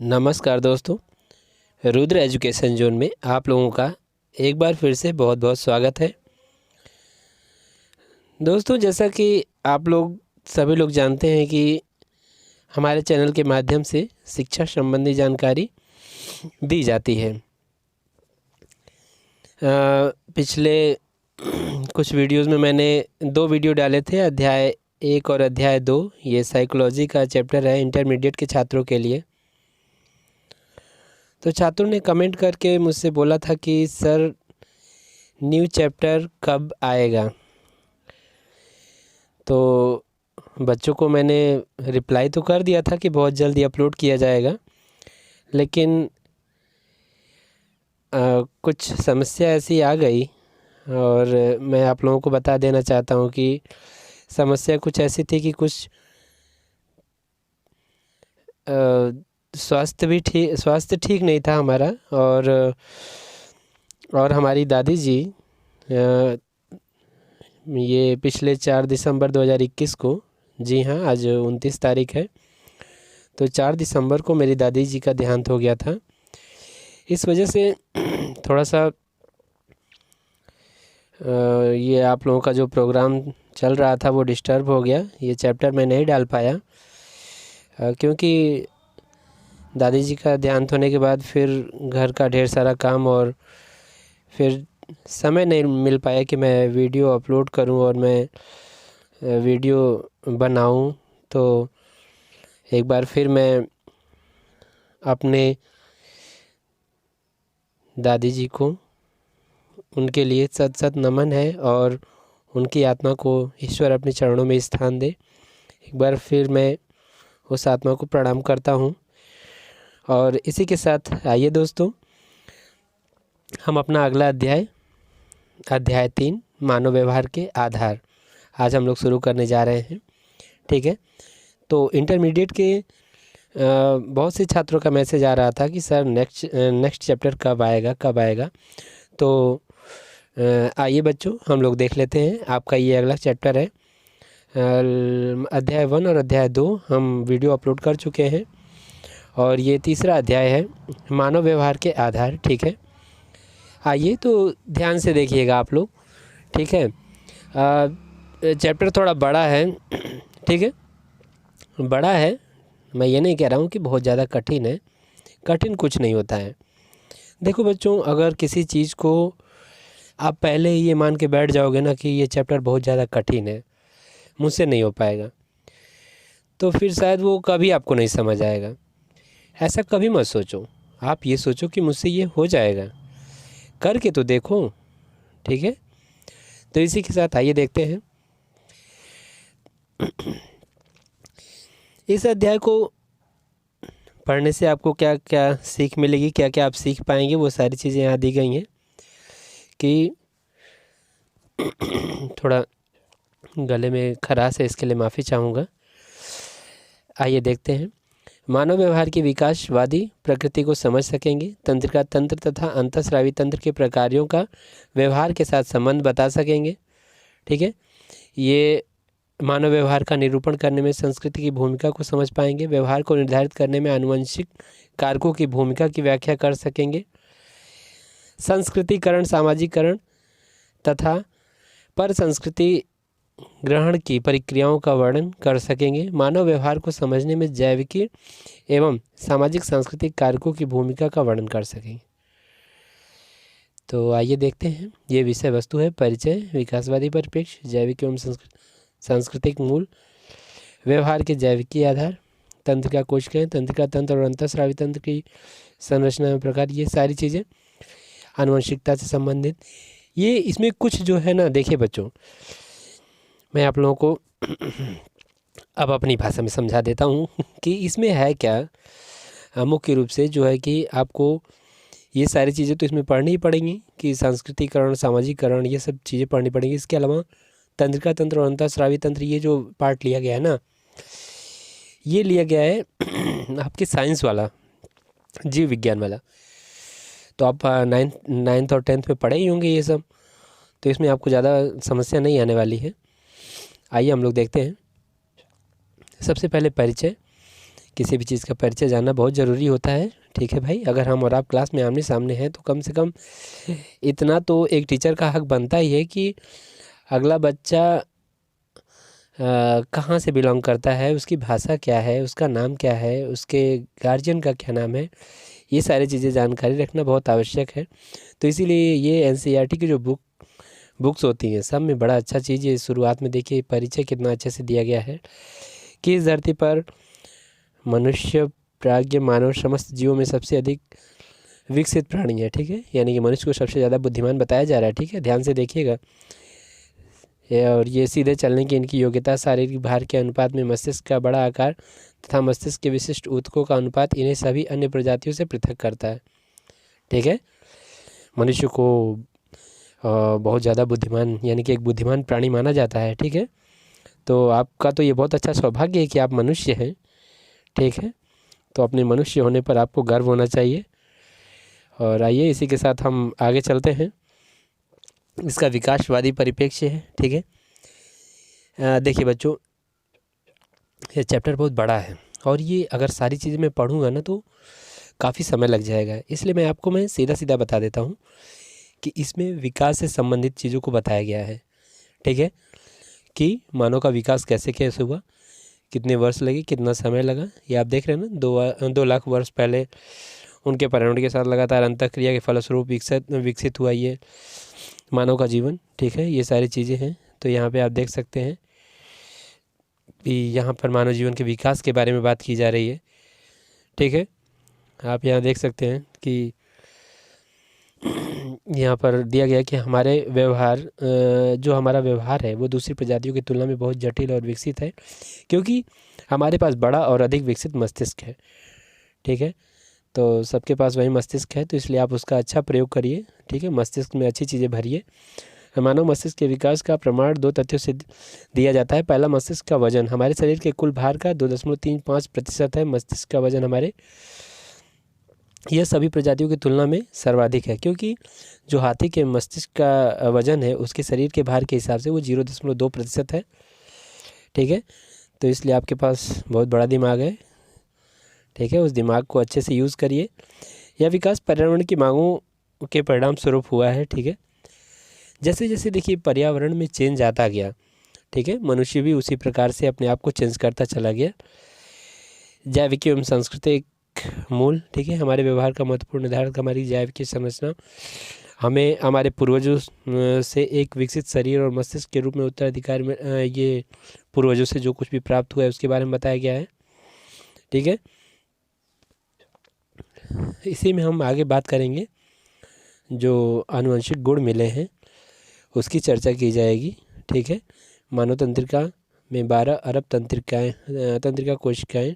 नमस्कार दोस्तों, Rudra education zone में आप लोगों का एक बार फिर से बहुत बहुत स्वागत है। दोस्तों, जैसा कि आप लोग सभी लोग जानते हैं कि हमारे चैनल के माध्यम से शिक्षा संबंधी जानकारी दी जाती है। पिछले कुछ वीडियोस में मैंने 2 वीडियो डाले थे, अध्याय 1 और अध्याय 2। ये साइकोलॉजी का चैप्टर है इंटरमीडिएट के छात्रों के लिए। तो छात्रों ने कमेंट करके मुझसे बोला था कि सर न्यू चैप्टर कब आएगा। तो बच्चों को मैंने रिप्लाई तो कर दिया था कि बहुत जल्दी अपलोड किया जाएगा, लेकिन कुछ समस्या ऐसी आ गई और मैं आप लोगों को बता देना चाहता हूँ कि समस्या कुछ ऐसी थी कि कुछ स्वास्थ्य ठीक नहीं था हमारा। और हमारी दादी जी ये पिछले 4 दिसंबर 2021 को, जी हाँ आज 29 तारीख है, तो 4 दिसंबर को मेरी दादी जी का देहांत हो गया था। इस वजह से थोड़ा सा ये आप लोगों का जो प्रोग्राम चल रहा था वो डिस्टर्ब हो गया। ये चैप्टर मैं नहीं डाल पाया क्योंकि दादी जी का देहांत होने के बाद फिर घर का ढेर सारा काम और फिर समय नहीं मिल पाया कि मैं वीडियो अपलोड करूं और मैं वीडियो बनाऊं। तो एक बार फिर मैं अपने दादी जी को, उनके लिए सत सत नमन है और उनकी आत्मा को ईश्वर अपने चरणों में स्थान दे। एक बार फिर मैं उस आत्मा को प्रणाम करता हूं। और इसी के साथ आइए दोस्तों, हम अपना अगला अध्याय 3 मानव व्यवहार के आधार आज हम लोग शुरू करने जा रहे हैं। ठीक है, तो इंटरमीडिएट के बहुत से छात्रों का मैसेज आ रहा था कि सर नेक्स्ट चैप्टर कब आएगा। तो आइए बच्चों, हम लोग देख लेते हैं। आपका ये अगला चैप्टर है अध्याय 1 और अध्याय 2 हम वीडियो अपलोड कर चुके हैं और ये तीसरा अध्याय है मानव व्यवहार के आधार। ठीक है, आइए तो ध्यान से देखिएगा आप लोग। ठीक है, चैप्टर थोड़ा बड़ा है। ठीक है, बड़ा है, मैं ये नहीं कह रहा हूँ कि बहुत ज़्यादा कठिन है। कठिन कुछ नहीं होता है। देखो बच्चों, अगर किसी चीज़ को आप पहले ही ये मान के बैठ जाओगे ना कि ये चैप्टर बहुत ज़्यादा कठिन है, मुझसे नहीं हो पाएगा, तो फिर शायद वो कभी आपको नहीं समझ आएगा। ऐसा कभी मत सोचो। आप ये सोचो कि मुझसे ये हो जाएगा, करके तो देखो। ठीक है, तो इसी के साथ आइए देखते हैं इस अध्याय को पढ़ने से आपको क्या क्या सीख मिलेगी, क्या क्या आप सीख पाएंगे, वो सारी चीज़ें यहाँ दी गई हैं। कि थोड़ा गले में खराश है, इसके लिए माफ़ी चाहूँगा। आइए देखते हैं। मानव व्यवहार की विकासवादी प्रकृति को समझ सकेंगे, तंत्रिका तंत्र तथा अंतःस्रावी तंत्र के प्रकारों का व्यवहार के साथ संबंध बता सकेंगे। ठीक है, ये मानव व्यवहार का निरूपण करने में संस्कृति की भूमिका को समझ पाएंगे। व्यवहार को निर्धारित करने में आनुवंशिक कारकों की भूमिका की व्याख्या कर सकेंगे। संस्कृतिकरण, सामाजिकरण तथा पर संस्कृति ग्रहण की प्रक्रियाओं का वर्णन कर सकेंगे। मानव व्यवहार को समझने में जैविकी एवं सामाजिक सांस्कृतिक कारकों की भूमिका का वर्णन कर सकेंगे। तो आइए देखते हैं। ये विषय वस्तु है परिचय, विकासवादी परिप्रेक्ष्य, जैविक एवं सांस्कृतिक मूल, व्यवहार के जैविकी आधार, तंत्रिका कोशिकाएं, तंत्रिका तंत्र और अंतःस्रावी तंत्र की संरचना एवं प्रकार, ये सारी चीज़ें आनुवंशिकता से संबंधित। ये इसमें कुछ जो है ना, देखिए बच्चों, मैं आप लोगों को अब अपनी भाषा में समझा देता हूँ कि इसमें है क्या। मुख्य रूप से जो है कि आपको ये सारी चीज़ें तो इसमें पढ़नी ही पड़ेंगी कि सांस्कृतिकरण, सामाजिकरण, ये सब चीज़ें पढ़नी पड़ेंगी। इसके अलावा तंत्रिका तंत्र और अंतःस्रावी तंत्र, ये जो पार्ट लिया गया है ना, ये लिया गया है आपके साइंस वाला, जीव विज्ञान वाला। तो आप नाइन्थ और 10th में पढ़े ही होंगे ये सब, तो इसमें आपको ज़्यादा समस्या नहीं आने वाली है। आइए हम लोग देखते हैं। सबसे पहले परिचय किसी भी चीज़ का परिचय जानना बहुत ज़रूरी होता है। ठीक है भाई, अगर हम और आप क्लास में आमने सामने हैं तो कम से कम इतना तो एक टीचर का हक बनता ही है कि अगला बच्चा कहाँ से बिलोंग करता है, उसकी भाषा क्या है, उसका नाम क्या है, उसके गार्जियन का क्या नाम है, ये सारी चीज़ें जानकारी रखना बहुत आवश्यक है। तो इसीलिए ये एनसीईआरटी की जो बुक्स होती हैं सब में बड़ा अच्छा चीज़ है। शुरुआत में देखिए परिचय कितना अच्छे से दिया गया है कि इस धरती पर मनुष्य प्राज्ञ मानव समस्त जीवों में सबसे अधिक विकसित प्राणी है। ठीक है, यानी कि मनुष्य को सबसे ज़्यादा बुद्धिमान बताया जा रहा है। ठीक है, ध्यान से देखिएगा। और ये सीधे चलने की इनकी योग्यता, शारीरिक भार के अनुपात में मस्तिष्क का बड़ा आकार तथा मस्तिष्क के विशिष्ट ऊतकों का अनुपात इन्हें सभी अन्य प्रजातियों से पृथक करता है। ठीक है, मनुष्य को बहुत ज़्यादा बुद्धिमान यानी कि एक बुद्धिमान प्राणी माना जाता है। ठीक है, तो आपका तो ये बहुत अच्छा सौभाग्य है कि आप मनुष्य हैं। ठीक है, तो अपने मनुष्य होने पर आपको गर्व होना चाहिए। और आइए इसी के साथ हम आगे चलते हैं। इसका विकासवादी परिप्रेक्ष्य है। ठीक है, देखिए बच्चों, ये चैप्टर बहुत बड़ा है और ये अगर सारी चीज़ें मैं पढ़ूंगा ना तो काफ़ी समय लग जाएगा। इसलिए मैं सीधा सीधा बता देता हूँ कि इसमें विकास से संबंधित चीज़ों को बताया गया है। ठीक है, कि मानव का विकास कैसे कैसे हुआ, कितने वर्ष लगे, कितना समय लगा। ये आप देख रहे हैं ना, 2 लाख वर्ष पहले उनके पर्यावरण के साथ लगातार अंतःक्रिया के फलस्वरूप विकसित हुआ ये मानव का जीवन। ठीक है, ये सारी चीज़ें हैं। तो यहाँ पे आप देख सकते हैं कि यहाँ पर मानव जीवन के विकास के बारे में बात की जा रही है। ठीक है, आप यहाँ देख सकते हैं कि यहाँ पर दिया गया कि हमारे व्यवहार जो हमारा व्यवहार है वो दूसरी प्रजातियों की तुलना में बहुत जटिल और विकसित है, क्योंकि हमारे पास बड़ा और अधिक विकसित मस्तिष्क है। ठीक है, तो सबके पास वही मस्तिष्क है, तो इसलिए आप उसका अच्छा प्रयोग करिए। ठीक है, मस्तिष्क में अच्छी चीज़ें भरिए। मानव मस्तिष्क के विकास का प्रमाण 2 तथ्यों से दिया जाता है। पहला, मस्तिष्क का वजन हमारे शरीर के कुल भार का 2.35% है। मस्तिष्क का वजन हमारे यह सभी प्रजातियों की तुलना में सर्वाधिक है, क्योंकि जो हाथी के मस्तिष्क का वजन है उसके शरीर के भार के हिसाब से वो 0.2% है। ठीक है, तो इसलिए आपके पास बहुत बड़ा दिमाग है। ठीक है, उस दिमाग को अच्छे से यूज़ करिए। यह विकास पर्यावरण की मांगों के परिणाम स्वरूप हुआ है। ठीक है, जैसे जैसे देखिए पर्यावरण में चेंज आता गया, ठीक है, मनुष्य भी उसी प्रकार से अपने आप को चेंज करता चला गया। जैविक एवं सांस्कृतिक मूल, ठीक है, हमारे व्यवहार का महत्वपूर्ण निर्धारक हमारी जैविक संरचना हमें हमारे पूर्वजों से एक विकसित शरीर और मस्तिष्क के रूप में उत्तराधिकार में ये पूर्वजों से जो कुछ भी प्राप्त हुआ है उसके बारे में बताया गया है। ठीक है, इसी में हम आगे बात करेंगे। जो आनुवंशिक गुण मिले हैं उसकी चर्चा की जाएगी। ठीक है, मानव तंत्रिका में 12 अरब तंत्रिका कोशिकाएं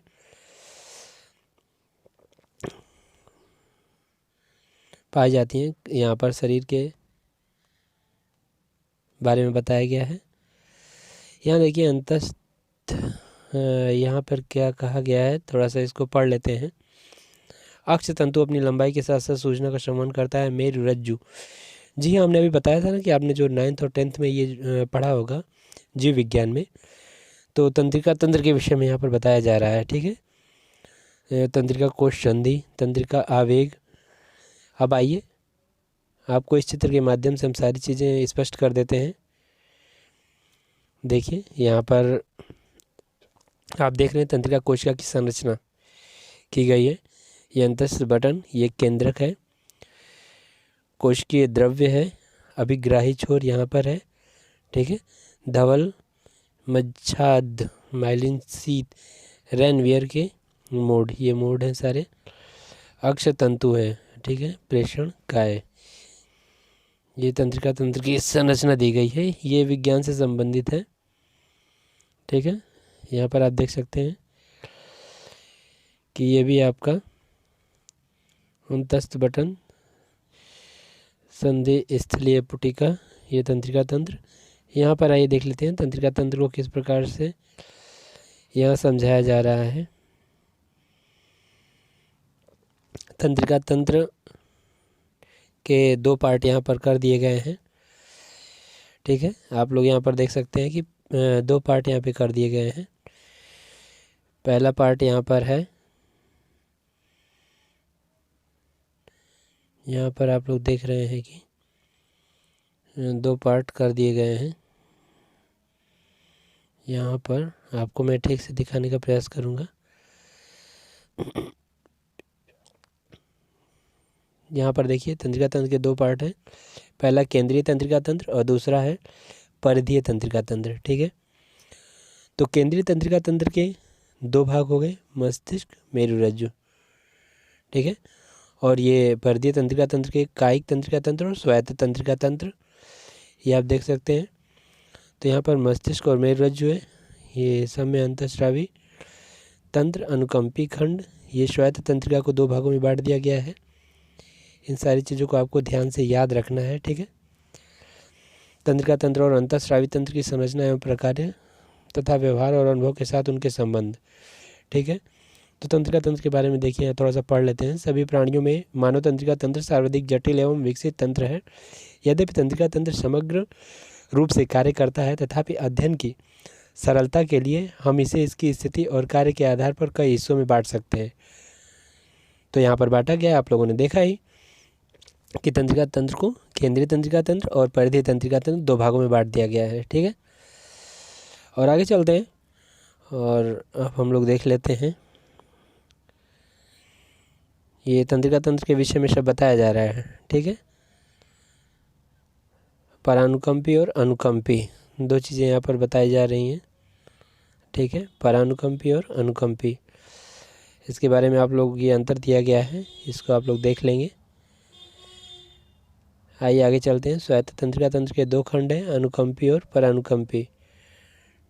पाई जाती हैं। यहाँ पर शरीर के बारे में बताया गया है। यहाँ देखिए यहाँ पर क्या कहा गया है, थोड़ा सा इसको पढ़ लेते हैं। अक्ष तंतु अपनी लंबाई के साथ साथ सूचना का श्रवण करता है। मेरुरज्जु, जी हाँ, हमने अभी बताया था ना कि आपने जो 9th और 10th में ये पढ़ा होगा जीव विज्ञान में, तो तंत्रिका तंत्र के विषय में यहाँ पर बताया जा रहा है। ठीक है, तंत्रिका कोश संधि, तंत्रिका आवेग। अब आइए आपको इस चित्र के माध्यम से हम सारी चीज़ें स्पष्ट कर देते हैं। देखिए यहाँ पर आप देख रहे हैं तंत्रिका कोशिका की संरचना की गई है। ये अंतस्थ बटन, ये केंद्रक है, कोशिकीय द्रव्य है, अभिग्राही छोर यहाँ पर है। ठीक है, धवल, मच्छाद, माइलिन शीत, रेनवियर के मोड, ये मोड हैं सारे। अक्ष तंतु है। ठीक है, प्रेषण काय, ये तंत्रिका तंत्र की संरचना दी गई है, ये विज्ञान से संबंधित है। ठीक है, यहाँ पर आप देख सकते हैं कि ये भी आपका अंतस्थ बटन, संधि स्थलीय पुटिका, ये तंत्रिका तंत्र। यहाँ पर आइए देख लेते हैं तंत्रिका तंत्र को किस प्रकार से यहाँ समझाया जा रहा है। तंत्रिका तंत्र के 2 पार्ट यहाँ पर कर दिए गए हैं। ठीक है, आप लोग यहाँ पर देख सकते हैं कि 2 पार्ट यहाँ पे कर दिए गए हैं। पहला पार्ट यहाँ पर है, यहाँ पर आप लोग देख रहे हैं कि 2 पार्ट कर दिए गए हैं। यहाँ पर आपको मैं ठीक से दिखाने का प्रयास करूँगा। यहाँ पर देखिए तंत्रिका तंत्र के 2 पार्ट हैं, पहला केंद्रीय तंत्रिका तंत्र और दूसरा है परिधीय तंत्रिका तंत्र। ठीक है, तो केंद्रीय तंत्रिका तंत्र के 2 भाग हो गए, मस्तिष्क, मेरुरज्जु। ठीक है, और ये परिधीय तंत्रिका तंत्र के कायिक तंत्रिका तंत्र और स्वायत्त तंत्रिका तंत्र, ये आप देख सकते हैं। तो यहाँ पर मस्तिष्क और मेरुरज्जु है, ये सब में अंतःस्रावी तंत्र, अनुकंपी खंड, ये स्वायत्त तंत्रिका को 2 भागों में बांट दिया गया है। इन सारी चीज़ों को आपको ध्यान से याद रखना है। ठीक है, तंत्रिका तंत्र और अंतःस्रावी तंत्र की संरचना एवं प्रकार तथा व्यवहार और अनुभव के साथ उनके संबंध। ठीक है, तो तंत्रिका तंत्र के बारे में देखिए, थोड़ा सा पढ़ लेते हैं। सभी प्राणियों में मानव तंत्रिका तंत्र सर्वाधिक जटिल एवं विकसित तंत्र है। यद्यपि तंत्रिका तंत्र समग्र रूप से कार्य करता है, तथापि अध्ययन की सरलता के लिए हम इसे इसकी स्थिति और कार्य के आधार पर कई हिस्सों में बांट सकते हैं। तो यहाँ पर बांटा गया, आप लोगों ने देखा ही कि तंत्रिका तंत्र को केंद्रीय तंत्रिका तंत्र और परिधीय तंत्रिका तंत्र 2 भागों में बांट दिया गया है। ठीक है, और आगे चलते हैं और अब हम लोग देख लेते हैं। ये तंत्रिका तंत्र के विषय में सब बताया जा रहा है। ठीक है, परानुकंपी और अनुकंपी 2 चीज़ें यहाँ पर बताई जा रही हैं। ठीक है, परानुकंपी और अनुकंपी, इसके बारे में आप लोग, ये अंतर दिया गया है, इसको आप लोग देख लेंगे। आइए आगे चलते हैं। स्वायत्त तंत्रिका तंत्र के 2 खंड हैं, अनुकंपी और परानुकंपी।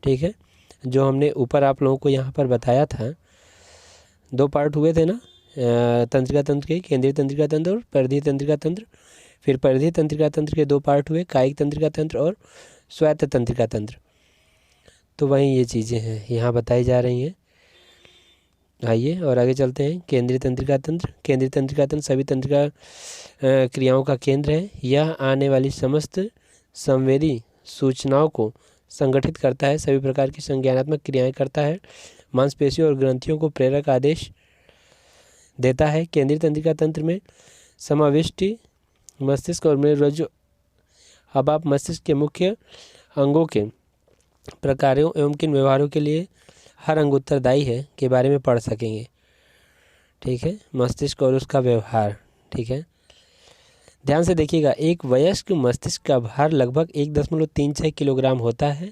ठीक है, जो हमने ऊपर आप लोगों को यहाँ पर बताया था, 2 पार्ट हुए थे ना तंत्रिका तंत्र के, केंद्रीय तंत्रिका तंत्र और परिधीय तंत्रिका तंत्र। फिर परिधीय तंत्रिका तंत्र के 2 पार्ट हुए, कायिक तंत्रिका तंत्र और स्वायत्त तंत्रिका तंत्र। तो वहीं ये चीज़ें हैं यहाँ बताई जा रही हैं। आइए और आगे चलते हैं। केंद्रीय तंत्रिका तंत्र, केंद्रीय तंत्रिका तंत्र सभी तंत्रिका क्रियाओं का केंद्र है। यह आने वाली समस्त संवेदी सूचनाओं को संगठित करता है, सभी प्रकार की संज्ञानात्मक क्रियाएं करता है, मांसपेशियों और ग्रंथियों को प्रेरक आदेश देता है। केंद्रीय तंत्रिका तंत्र में समाविष्टि मस्तिष्क और मेरुरज्जु। अब आप मस्तिष्क के मुख्य अंगों के प्रकारों एवं किन व्यवहारों के लिए हर अंग उत्तरदायी है के बारे में पढ़ सकेंगे। ठीक है, मस्तिष्क और उसका व्यवहार। ठीक है, ध्यान से देखिएगा, एक वयस्क मस्तिष्क का भार लगभग 1.36 किलोग्राम होता है।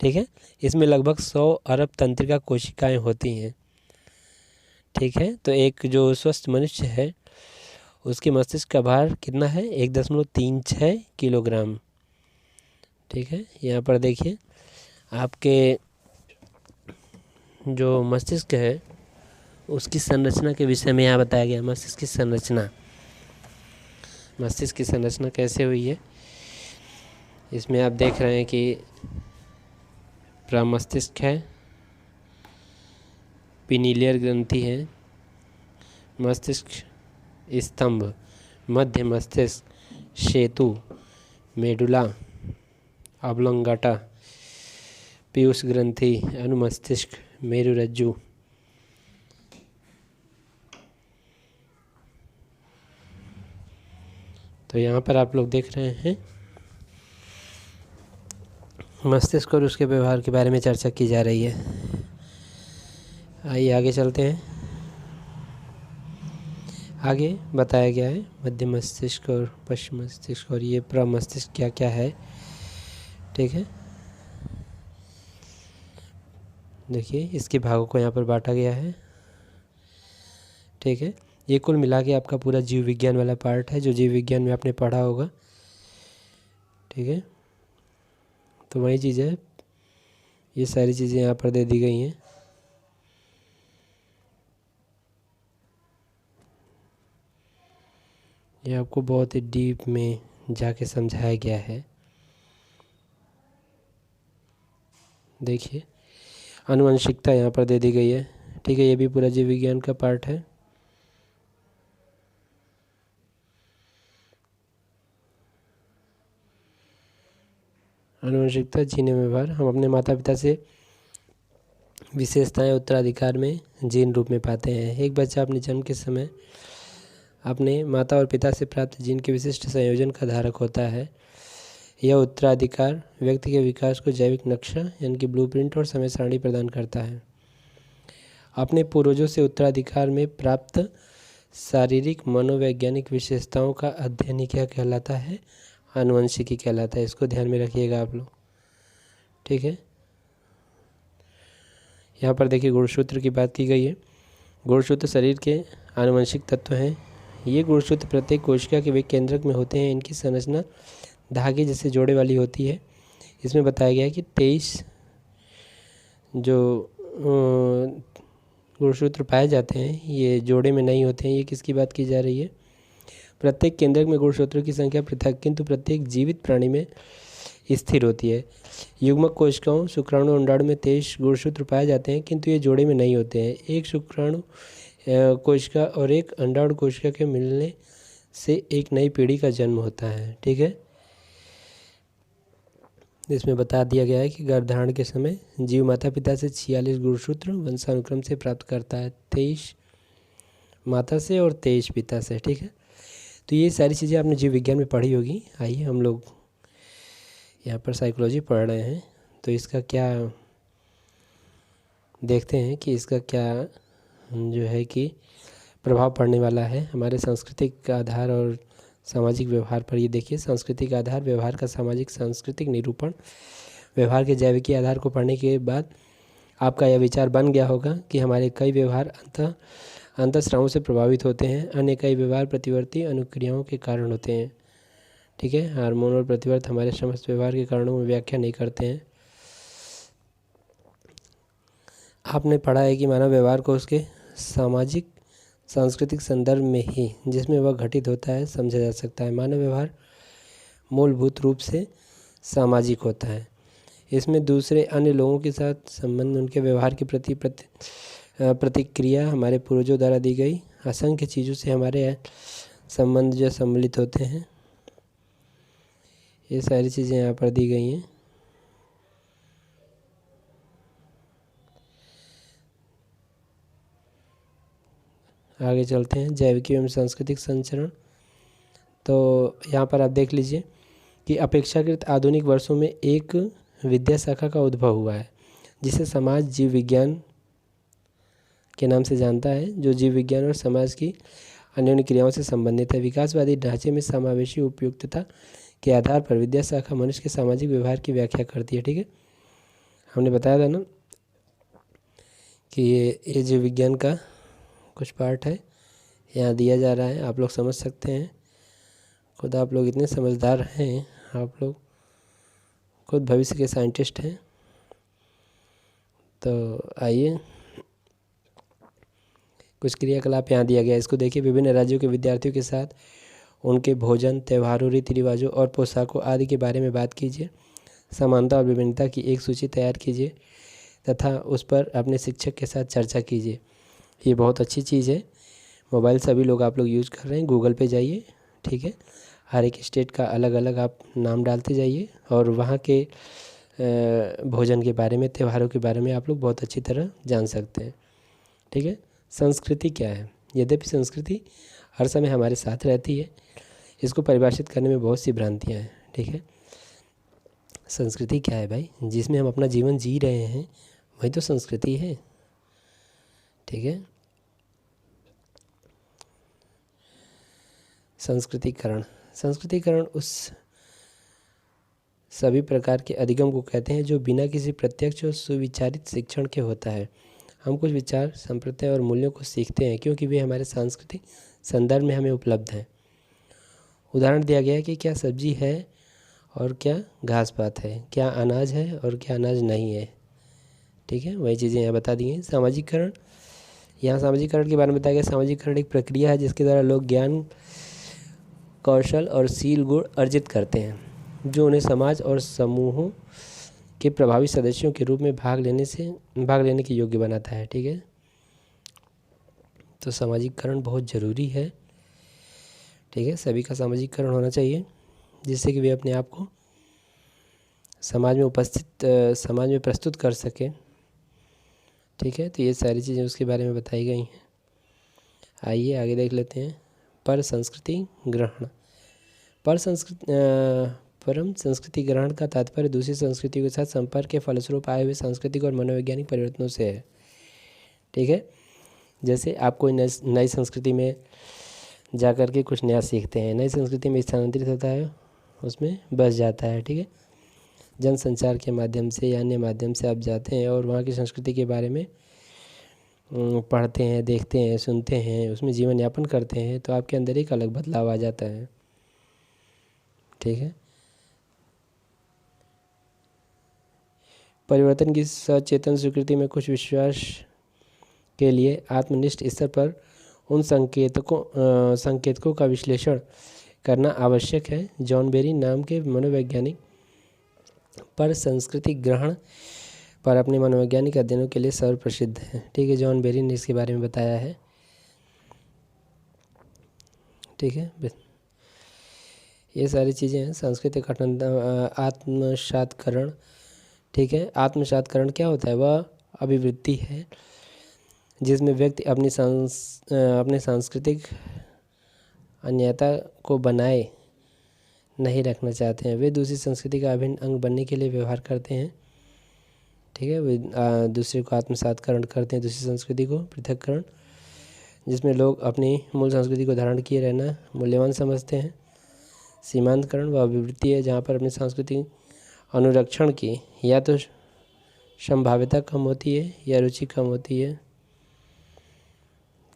ठीक है, इसमें लगभग 100 अरब तंत्रिका कोशिकाएं होती हैं। ठीक है, तो एक जो स्वस्थ मनुष्य है उसके मस्तिष्क का भार कितना है, 1.36 किलोग्राम। ठीक है, यहाँ पर देखिए आपके जो मस्तिष्क है उसकी संरचना के विषय में यहाँ बताया गया। मस्तिष्क की संरचना, मस्तिष्क की संरचना कैसे हुई है, इसमें आप देख रहे हैं कि प्रमस्तिष्क है, पिनीलियर ग्रंथि है, मस्तिष्क स्तंभ, मध्य मस्तिष्क, सेतु, मेडुला ऑब्लोंगाटा, पीयूष ग्रंथि, अनुमस्तिष्क, मेरुरज्जु। तो यहाँ पर आप लोग देख रहे हैं मस्तिष्क और उसके व्यवहार के बारे में चर्चा की जा रही है। आइए आगे चलते हैं। आगे बताया गया है मध्य मस्तिष्क और पश्चिम मस्तिष्क और ये प्रमस्तिष्क क्या क्या है। ठीक है, देखिए इसके भागों को यहाँ पर बांटा गया है। ठीक है, ये कुल मिला के आपका पूरा जीव विज्ञान वाला पार्ट है जो जीव विज्ञान में आपने पढ़ा होगा। ठीक है, तो वही चीज़ है, ये सारी चीज़ें यहाँ पर दे दी गई हैं। ये आपको बहुत ही डीप में जाके समझाया गया है। देखिए आनुवंशिकता यहाँ पर दे दी गई है। ठीक है, ये भी पूरा जीव विज्ञान का पार्ट है। आनुवंशिकता, जीन एवं व्यवहार। हम अपने माता पिता से विशेषताएं उत्तराधिकार में जीन रूप में पाते हैं। एक बच्चा अपने जन्म के समय अपने माता और पिता से प्राप्त जीन के विशिष्ट संयोजन का धारक होता है। यह उत्तराधिकार व्यक्ति के विकास को जैविक नक्शा यानी कि ब्लूप्रिंट और समय सारणी प्रदान करता है। अपने पूर्वजों से उत्तराधिकार में प्राप्त शारीरिक मनोवैज्ञानिक विशेषताओं का अध्ययन ही क्या कहलाता है? आनुवंशिकी कहलाता है। इसको ध्यान में रखिएगा आप लोग, ठीक है। यहाँ पर देखिए गुणसूत्र की बात की गई है। गुणसूत्र शरीर के आनुवंशिक तत्व हैं। ये गुणसूत्र प्रत्येक कोशिका के केंद्रक में होते हैं। इनकी संरचना धागे जैसे जोड़े वाली होती है। इसमें बताया गया है कि 23 जो गुणसूत्र पाए जाते हैं ये जोड़े में नहीं होते हैं। ये किसकी बात की जा रही है? प्रत्येक केंद्रक में गुणसूत्रों की संख्या पृथक किंतु प्रत्येक जीवित प्राणी में स्थिर होती है। युग्मक कोशिकाओं शुक्राणु अंडाणु में 23 गुणसूत्र पाए जाते हैं किंतु ये जोड़े में नहीं होते हैं। एक शुक्राणु कोशिका और एक अंडाणु कोशिका के मिलने से एक नई पीढ़ी का जन्म होता है, ठीक है। इसमें बता दिया गया है कि गर्भधारण के समय जीव माता पिता से 46 गुणसूत्र वंशानुक्रम से प्राप्त करता है, 23 माता से और 23 पिता से, ठीक है। तो ये सारी चीज़ें आपने जीव विज्ञान में पढ़ी होगी। आइए हम लोग यहाँ पर साइकोलॉजी पढ़ रहे हैं तो इसका क्या देखते हैं कि इसका क्या जो है कि प्रभाव पड़ने वाला है हमारे सांस्कृतिक आधार और सामाजिक व्यवहार पर। ये देखिए, सांस्कृतिक आधार व्यवहार का सामाजिक सांस्कृतिक निरूपण। व्यवहार के जैविकीय आधार को पढ़ने के बाद आपका यह विचार बन गया होगा कि हमारे कई व्यवहार अंतःस्रावों से प्रभावित होते हैं। अन्य कई व्यवहार प्रतिवर्ती अनुक्रियाओं के कारण होते हैं, ठीक है। हार्मोन और प्रतिवर्त हमारे समस्त व्यवहार के कारणों में व्याख्या नहीं करते हैं। आपने पढ़ा है कि मानव व्यवहार को उसके सामाजिक सांस्कृतिक संदर्भ में ही जिसमें वह घटित होता है समझा जा सकता है। मानव व्यवहार मूलभूत रूप से सामाजिक होता है। इसमें दूसरे अन्य लोगों के साथ संबंध, उनके व्यवहार के प्रति प्रतिक्रिया हमारे पूर्वजों द्वारा दी गई असंख्य चीज़ों से हमारे संबंध जो सम्मिलित होते हैं। ये सारी चीज़ें यहाँ पर दी गई हैं। आगे चलते हैं, जैविक एवं सांस्कृतिक संचरण। तो यहाँ पर आप देख लीजिए कि अपेक्षाकृत आधुनिक वर्षों में एक विद्या शाखा का उद्भव हुआ है जिसे समाज जीव विज्ञान के नाम से जानता है, जो जीव विज्ञान और समाज की अन्योन्य क्रियाओं से संबंधित है। विकासवादी ढांचे में समावेशी उपयुक्तता के आधार पर विद्या शाखा मनुष्य के सामाजिक व्यवहार की व्याख्या करती है, ठीक है। हमने बताया था ना कि ये जीव विज्ञान का कुछ पार्ट है, यहाँ दिया जा रहा है, आप लोग समझ सकते हैं। खुद आप लोग इतने समझदार हैं, आप लोग खुद भविष्य के साइंटिस्ट हैं। तो आइए कुछ क्रियाकलाप यहाँ दिया गया, इसको देखिए। विभिन्न राज्यों के विद्यार्थियों के साथ उनके भोजन, त्योहारों, रीति रिवाजों और पोशाकों आदि के बारे में बात कीजिए। समानता और विभिन्नता की एक सूची तैयार कीजिए तथा उस पर अपने शिक्षक के साथ चर्चा कीजिए। ये बहुत अच्छी चीज़ है। मोबाइल सभी लोग आप लोग यूज़ कर रहे हैं, गूगल पे जाइए, ठीक है। हर एक स्टेट का अलग अलग आप नाम डालते जाइए और वहाँ के भोजन के बारे में, त्योहारों के बारे में आप लोग बहुत अच्छी तरह जान सकते हैं, ठीक है। संस्कृति क्या है? यद्यपि संस्कृति हर समय हमारे साथ रहती है, इसको परिभाषित करने में बहुत सी भ्रांतियाँ हैं, ठीक है। संस्कृति क्या है भाई? जिसमें हम अपना जीवन जी रहे हैं वही तो संस्कृति है, ठीक है। संस्कृतिकरण उस सभी प्रकार के अधिगम को कहते हैं जो बिना किसी प्रत्यक्ष और सुविचारित शिक्षण के होता है। हम कुछ विचार, संप्रदाय और मूल्यों को सीखते हैं क्योंकि वे हमारे सांस्कृतिक संदर्भ में हमें उपलब्ध हैं। उदाहरण दिया गया है कि क्या सब्जी है और क्या घास पात है, क्या अनाज है और क्या अनाज नहीं है, ठीक है। वही चीज़ें यहाँ बता दी हैं। सामाजिकरण, यहाँ सामाजिकरण के बारे में बताया गया। सामाजिकरण एक प्रक्रिया है जिसके द्वारा लोग ज्ञान, कौशल और शील गुण अर्जित करते हैं जो उन्हें समाज और समूहों के प्रभावी सदस्यों के रूप में भाग लेने के योग्य बनाता है, ठीक है। तो सामाजिकरण बहुत ज़रूरी है, ठीक है। सभी का सामाजिकरण होना चाहिए जिससे कि वे अपने आप को समाज में प्रस्तुत कर सकें ठीक है, तो ये सारी चीज़ें उसके बारे में बताई गई हैं। आइए आगे देख लेते हैं। पर संस्कृति ग्रहण। परम संस्कृति ग्रहण का तात्पर्य दूसरी संस्कृतियों के साथ संपर्क के फलस्वरूप आए हुए सांस्कृतिक और मनोवैज्ञानिक परिवर्तनों से है। ठीक है, जैसे आप कोई नई संस्कृति में जा कर के कुछ नया सीखते हैं, नई संस्कृति में स्थानांतरित होता है, उसमें बस जाता है। ठीक है, जनसंचार के माध्यम से या अन्य माध्यम से आप जाते हैं और वहाँ की संस्कृति के बारे में पढ़ते हैं, देखते हैं, सुनते हैं, उसमें जीवन यापन करते हैं, तो आपके अंदर एक अलग बदलाव आ जाता है। ठीक है, परिवर्तन की सचेतन स्वीकृति में कुछ विश्वास के लिए आत्मनिष्ठ स्तर पर उन संकेतकों का विश्लेषण करना आवश्यक है। जॉन बेरी नाम के मनोवैज्ञानिक पर सांस्कृतिक ग्रहण पर अपने मनोवैज्ञानिक अध्ययनों के लिए सर्वप्रसिद्ध है। ठीक है, जॉन बेरी ने इसके बारे में बताया है। ठीक है, ये सारी चीज़ें हैं। सांस्कृतिक आत्मसात्करण। ठीक है, आत्मसात्करण क्या होता है? वह अभिवृत्ति है जिसमें व्यक्ति अपने सांस्कृतिक अन्यता को बनाए नहीं रखना चाहते हैं। वे दूसरी संस्कृति का अभिन्न अंग बनने के लिए व्यवहार करते हैं। ठीक है, वे दूसरे को आत्मसात्करण करते हैं, दूसरी संस्कृति को पृथक्करण, जिसमें लोग अपनी मूल संस्कृति को धारण किए रहना मूल्यवान समझते हैं। सीमांतकरण वह अभिवृत्ति है जहाँ पर अपनी सांस्कृतिक अनुरक्षण की या तो संभाव्यता कम होती है या रुचि कम होती है।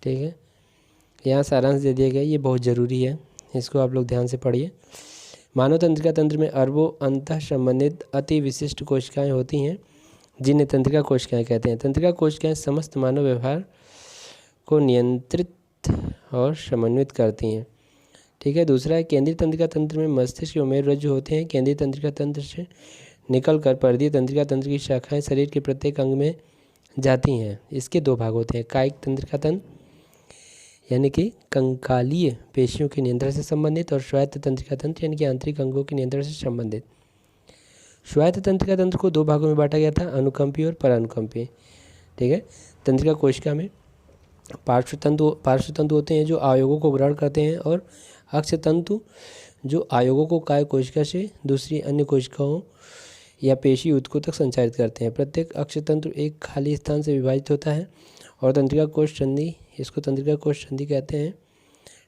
ठीक है, यहाँ सारांश दे दिया गया, ये बहुत ज़रूरी है, इसको आप लोग ध्यान से पढ़िए। मानव तंत्रिका तंत्र में अरबों अंतः संबंधित अति विशिष्ट कोशिकाएं होती हैं जिन्हें तंत्रिका कोशिकाएं कहते हैं। तंत्रिका कोशिकाएं समस्त मानव व्यवहार को नियंत्रित और समन्वित करती हैं। ठीक है, दूसरा है केंद्रीय तंत्रिका तंत्र में मस्तिष्क और मेरुरज्जु होते हैं। केंद्रीय तंत्रिका तंत्र से निकलकर परिधीय तंत्रिका तंत्र की शाखाएं शरीर के प्रत्येक अंग में जाती हैं। इसके दो भाग होते हैं, कायिक तंत्रिका तंत्र यानी कि कंकालीय पेशियों के नियंत्रण से संबंधित, और स्वायत्त तंत्रिका तंत्र यानी कि आंतरिक अंगों के नियंत्रण से संबंधित। स्वायत्त तंत्रिका तंत्र को दो भागों में बांटा गया था, अनुकंपी और परानुकंपी। ठीक है, तंत्रिका कोशिका में पार्श्वतंतु होते हैं जो आयोगों को ग्रहण करते हैं, और अक्षतंतु जो आयोगों को काय कोशिका से दूसरी अन्य कोशिकाओं या पेशी ऊतकों तक संचारित करते हैं। प्रत्येक अक्षतंतु एक खाली स्थान से विभाजित होता है और तंत्रिका कोश संधि, इसको तंत्रिका कोश संधि कहते हैं।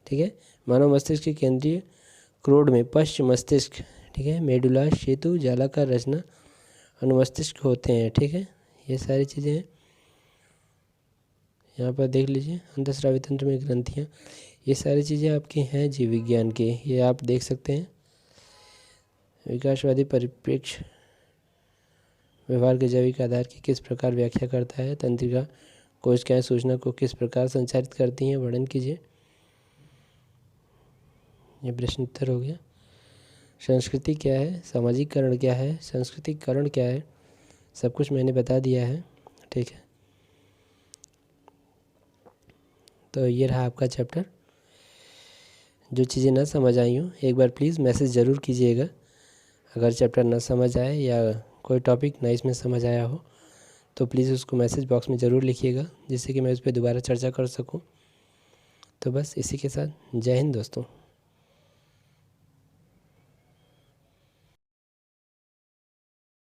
ठीक है, मानव मस्तिष्क के केंद्रीय क्रोड में पश्च मस्तिष्क, ठीक है, मेडुला, सेतु, जालाकार रचना, अनुमस्तिष्क होते हैं। ठीक है, ये सारी चीज़ें हैं, यहाँ पर देख लीजिए। अंतःस्रावी तंत्र में ग्रंथियाँ, ये सारी चीज़ें आपकी हैं जीव विज्ञान के, ये आप देख सकते हैं। विकासवादी परिप्रेक्ष्य व्यवहार के जैविक आधार की किस प्रकार व्याख्या करता है? तंत्रिका कोशिकाएं सूचना को किस प्रकार संचारित करती हैं, वर्णन कीजिए। ये प्रश्न उत्तर हो गया। संस्कृति क्या है, सामाजिककरण क्या है, सांस्कृतिककरण क्या है, सब कुछ मैंने बता दिया है। ठीक है, तो ये रहा आपका चैप्टर। जो चीज़ें ना समझ आई हों एक बार प्लीज़ मैसेज ज़रूर कीजिएगा। अगर चैप्टर ना समझ आए या कोई टॉपिक ना इसमें समझ आया हो तो प्लीज़ उसको मैसेज बॉक्स में ज़रूर लिखिएगा, जिससे कि मैं उस पर दोबारा चर्चा कर सकूं। तो बस इसी के साथ जय हिंद दोस्तों।